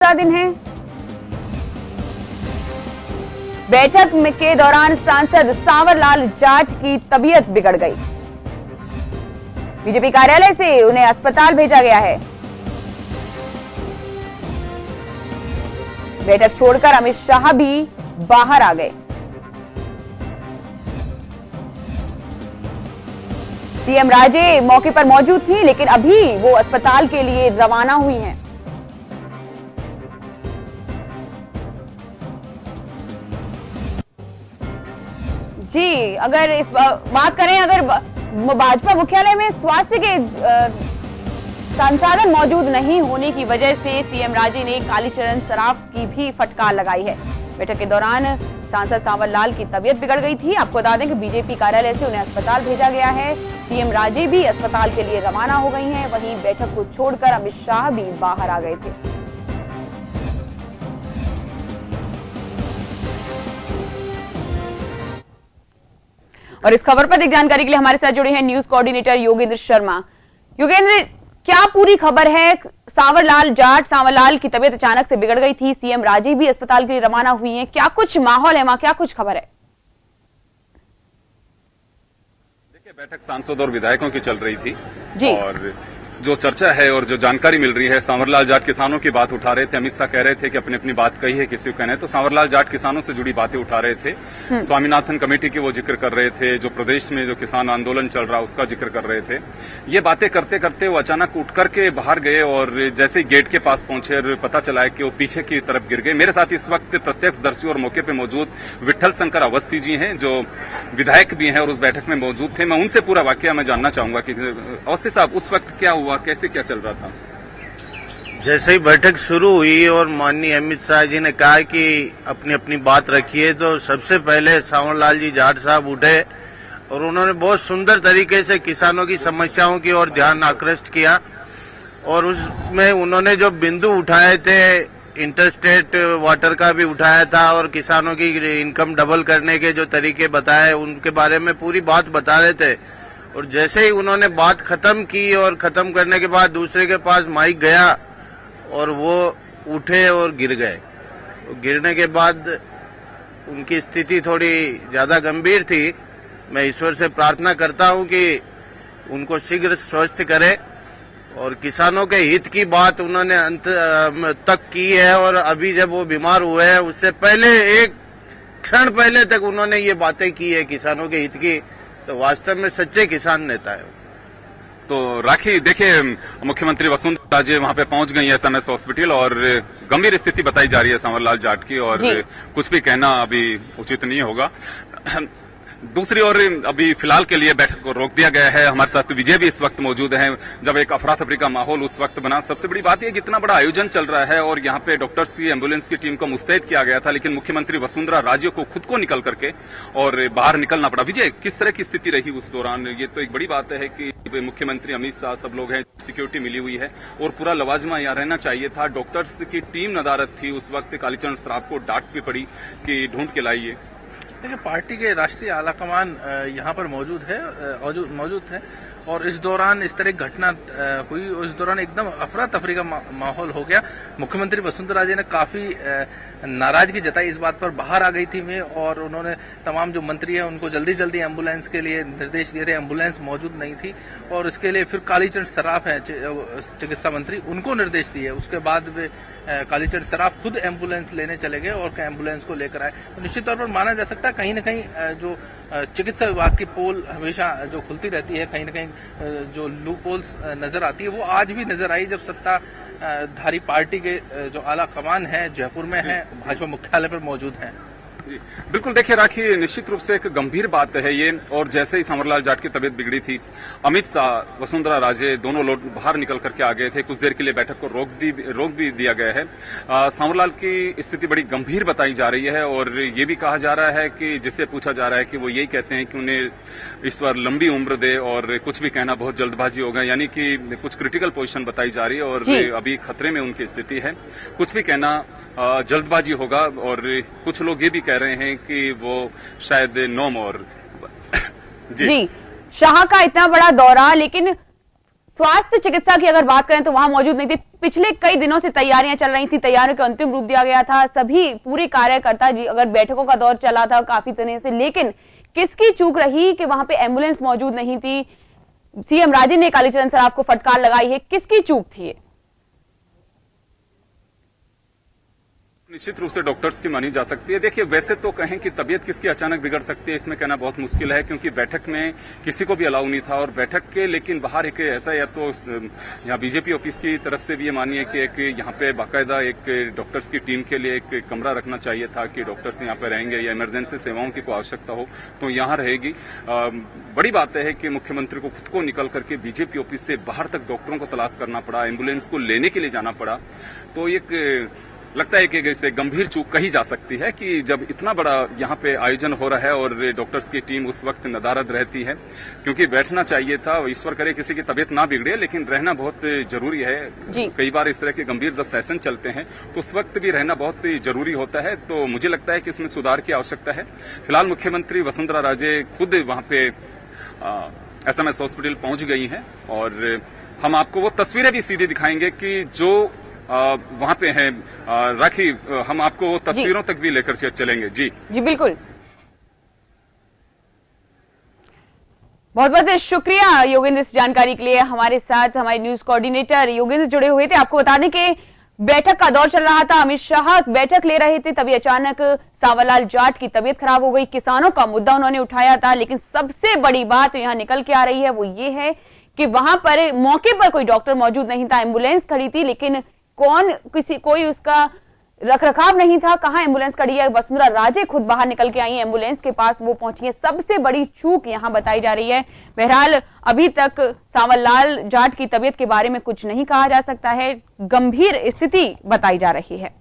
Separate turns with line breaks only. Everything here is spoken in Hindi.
दिन है। बैठक के दौरान सांसद सांवरलाल जाट की तबीयत बिगड़ गई। बीजेपी कार्यालय से उन्हें अस्पताल भेजा गया है। बैठक छोड़कर अमित शाह भी बाहर आ गए। सीएम राजे मौके पर मौजूद थी, लेकिन अभी वो अस्पताल के लिए रवाना हुई हैं। जी, अगर इस बात करें, अगर भाजपा मुख्यालय में स्वास्थ्य के संसाधन मौजूद नहीं होने की वजह से सीएम राजे ने कालीचरण सराफ की भी फटकार लगाई है। बैठक के दौरान सांसद सांवरलाल की तबीयत बिगड़ गई थी। आपको बता दें कि बीजेपी कार्यालय से उन्हें अस्पताल भेजा गया है। सीएम राजे भी अस्पताल के लिए रवाना हो गई हैं। वहीं बैठक को छोड़कर अमित शाह भी बाहर आ गए थे। और इस खबर पर एक जानकारी के लिए हमारे साथ जुड़े हैं न्यूज कोऑर्डिनेटर योगेंद्र शर्मा। योगेंद्र, क्या पूरी खबर है? सांवरलाल की तबीयत अचानक से बिगड़ गई थी, सीएम राजे भी अस्पताल के लिए रवाना हुई हैं। क्या कुछ माहौल है वहां, क्या कुछ खबर है?
देखिए, बैठक सांसद और विधायकों की चल रही थी
जी।
और जो चर्चा है और जो जानकारी मिल रही है, सांवरलाल जाट किसानों की बात उठा रहे थे। अमित शाह कह रहे थे कि अपनी अपनी बात कही है, किसी को कहना है, तो सांवरलाल जाट किसानों से जुड़ी बातें उठा रहे थे। स्वामीनाथन कमेटी की वो जिक्र कर रहे थे, जो प्रदेश में जो किसान आंदोलन चल रहा उसका जिक्र कर रहे थे। ये बातें करते करते वो अचानक उठ करके बाहर गए और जैसे ही गेट के पास पहुंचे और पता चला है कि वो पीछे की तरफ गिर गए। मेरे साथ इस वक्त प्रत्यक्षदर्शी और मौके पर मौजूद विट्ठल शंकर अवस्थी जी हैं, जो विधायक भी हैं और उस बैठक में मौजूद थे। मैं उनसे पूरा वाकया मैं जानना चाहूंगा कि अवस्थी साहब, उस वक्त क्या हुआ, कैसे क्या चल रहा था?
जैसे ही बैठक शुरू हुई और माननीय अमित शाह जी ने कहा कि अपनी अपनी बात रखिए, तो सबसे पहले सांवरलाल जी जाट साहब उठे और उन्होंने बहुत सुंदर तरीके से किसानों की समस्याओं की ओर ध्यान आकृष्ट किया। और उसमें उन्होंने जो बिंदु उठाए थे, इंटरस्टेट वाटर का भी उठाया था और किसानों की इनकम डबल करने के जो तरीके बताए, उनके बारे में पूरी बात बता रहे थे। और जैसे ही उन्होंने बात खत्म की और खत्म करने के बाद दूसरे के पास माइक गया और वो उठे और गिर गए। तो गिरने के बाद उनकी स्थिति थोड़ी ज्यादा गंभीर थी। मैं ईश्वर से प्रार्थना करता हूं कि उनको शीघ्र स्वस्थ करे। और किसानों के हित की बात उन्होंने अंत तक की है। और अभी जब वो बीमार हुए हैं, उससे पहले एक क्षण पहले तक उन्होंने ये बातें की है किसानों के हित की। तो वास्तव में सच्चे किसान नेता है।
तो राखी, देखिए, मुख्यमंत्री वसुंधरा राजे वहां पे पहुंच गई है एसएमएस हॉस्पिटल और गंभीर स्थिति बताई जा रही है सांवरलाल जाट की, और कुछ भी कहना अभी उचित नहीं होगा। दूसरी ओर अभी फिलहाल के लिए बैठक को रोक दिया गया है। हमारे साथ विजय भी इस वक्त मौजूद हैं। जब एक अफरा तफरी का माहौल उस वक्त बना, सबसे बड़ी बात यह कि इतना बड़ा आयोजन चल रहा है और यहाँ पे डॉक्टर्स की, एम्बुलेंस की टीम को मुस्तैद किया गया था, लेकिन मुख्यमंत्री वसुंधरा राजे को खुद को निकल करके और बाहर निकलना पड़ा। विजय, किस तरह की स्थिति रही उस दौरान? ये तो एक बड़ी बात है कि मुख्यमंत्री, अमित शाह, सब लोग हैं, सिक्योरिटी मिली हुई है और पूरा लवाजमा यहाँ रहना चाहिए था। डॉक्टर्स की टीम नदारद थी उस वक्त। कालीचरण सराफ को डांट भी पड़ी कि ढूंढ के लाइए।
देखिए, पार्टी के राष्ट्रीय आलाकमान यहाँ पर मौजूद है और इस दौरान इस तरह की घटना हुई। उस दौरान एकदम अफरा तफरी का माहौल हो गया। मुख्यमंत्री वसुंधरा राजे ने काफी नाराजगी जताई इस बात पर, बाहर आ गई थी मैं, और उन्होंने तमाम जो मंत्री हैं उनको जल्दी जल्दी एम्बुलेंस के लिए निर्देश दिए थे। एम्बुलेंस मौजूद नहीं थी और इसके लिए फिर कालीचरण सराफ है चिकित्सा मंत्री, उनको निर्देश दिए। उसके बाद वे कालीचरण सराफ खुद एम्बुलेंस लेने चले गए और एम्बुलेंस को लेकर आए। तो निश्चित तौर पर माना जा सकता है कहीं न कहीं जो चिकित्सा विभाग की पोल हमेशा जो खुलती रहती है, कहीं न कहीं जो लूप होल्स नजर आती है, वो आज भी नजर आई जब सत्ताधारी पार्टी के जो आला कमान है जयपुर में है, भाजपा मुख्यालय पर मौजूद है।
बिल्कुल, देखिए राखी, निश्चित रूप से एक गंभीर बात है ये। और जैसे ही सांवरलाल जाट की तबीयत बिगड़ी थी, अमित शाह, वसुंधरा राजे दोनों लोग बाहर निकल करके आ गए थे। कुछ देर के लिए बैठक को रोक भी दिया गया है। सांवरलाल की स्थिति बड़ी गंभीर बताई जा रही है और ये भी कहा जा रहा है कि जिससे पूछा जा रहा है कि वो यही कहते हैं कि उन्हें ईश्वर लंबी उम्र दे और कुछ भी कहना बहुत जल्दबाजी होगा, यानी कि कुछ क्रिटिकल पोजीशन बताई जा रही है और अभी खतरे में उनकी स्थिति है। कुछ भी कहना जल्दबाजी होगा और कुछ लोग ये भी कह रहे हैं कि वो शायद नो मोर।
जी, शाह का इतना बड़ा दौरा, लेकिन स्वास्थ्य चिकित्सा की अगर बात करें तो वहां मौजूद नहीं थी। पिछले कई दिनों से तैयारियां चल रही थी, तैयारियों को अंतिम रूप दिया गया था, सभी पूरे कार्यकर्ता अगर बैठकों का दौर चला था काफी दिनों से, लेकिन किसकी चूक रही कि वहां पे एम्बुलेंस मौजूद नहीं थी? सीएम राजे ने कालीचरण सराफ को फटकार लगाई है, किसकी चूक थी?
निश्चित रूप से डॉक्टर्स की मानी जा सकती है। देखिए, वैसे तो कहें कि तबीयत किसकी अचानक बिगड़ सकती है, इसमें कहना बहुत मुश्किल है, क्योंकि बैठक में किसी को भी अलाउ नहीं था और बैठक के लेकिन बाहर एक ऐसा, या तो यहाँ बीजेपी ऑफिस की तरफ से भी ये मानिए कि एक यहाँ पे बाकायदा एक डॉक्टर्स की टीम के लिए एक कमरा रखना चाहिए था कि डॉक्टर्स यहाँ पे रहेंगे या इमरजेंसी सेवाओं की कोई आवश्यकता हो तो यहाँ रहेगी। बड़ी बात है कि मुख्यमंत्री को खुद को निकल करके बीजेपी ऑफिस से बाहर तक डॉक्टरों को तलाश करना पड़ा, एम्बुलेंस को लेने के लिए जाना पड़ा। तो एक लगता है कि इसे गंभीर चूक कही जा सकती है कि जब इतना बड़ा यहाँ पे आयोजन हो रहा है और डॉक्टर्स की टीम उस वक्त नदारद रहती है, क्योंकि बैठना चाहिए था। ईश्वर करे किसी की तबीयत ना बिगड़े, लेकिन रहना बहुत जरूरी है। कई बार इस तरह के गंभीर जब सेशन चलते हैं तो उस वक्त भी रहना बहुत जरूरी होता है। तो मुझे लगता है कि इसमें सुधार की आवश्यकता है। फिलहाल मुख्यमंत्री वसुंधरा राजे खुद वहां पे SMS हॉस्पिटल पहुंच गई हैं और हम आपको वो तस्वीरें भी सीधी दिखाएंगे कि जो वहां पे है। राखी, हम आपको तस्वीरों तक भी लेकर चलेंगे। जी
बिल्कुल, बहुत बहुत शुक्रिया योगेंद्र इस जानकारी के लिए। हमारे साथ हमारे न्यूज कोऑर्डिनेटर योगेंद्र जुड़े हुए थे। आपको बता दें कि बैठक का दौर चल रहा था, अमित शाह बैठक ले रहे थे, तभी अचानक सांवरलाल जाट की तबीयत खराब हो गई। किसानों का मुद्दा उन्होंने उठाया था, लेकिन सबसे बड़ी बात यहां निकल के आ रही है वो ये है कि वहां पर मौके पर कोई डॉक्टर मौजूद नहीं था। एम्बुलेंस खड़ी थी, लेकिन कोई उसका रखरखाव नहीं था। कहां एम्बुलेंस खड़ी है? वसुंधरा राजे खुद बाहर निकल के आई एम्बुलेंस के पास, वो पहुंची है। सबसे बड़ी चूक यहां बताई जा रही है। बहरहाल अभी तक सांवरलाल जाट की तबीयत के बारे में कुछ नहीं कहा जा सकता है, गंभीर स्थिति बताई जा रही है।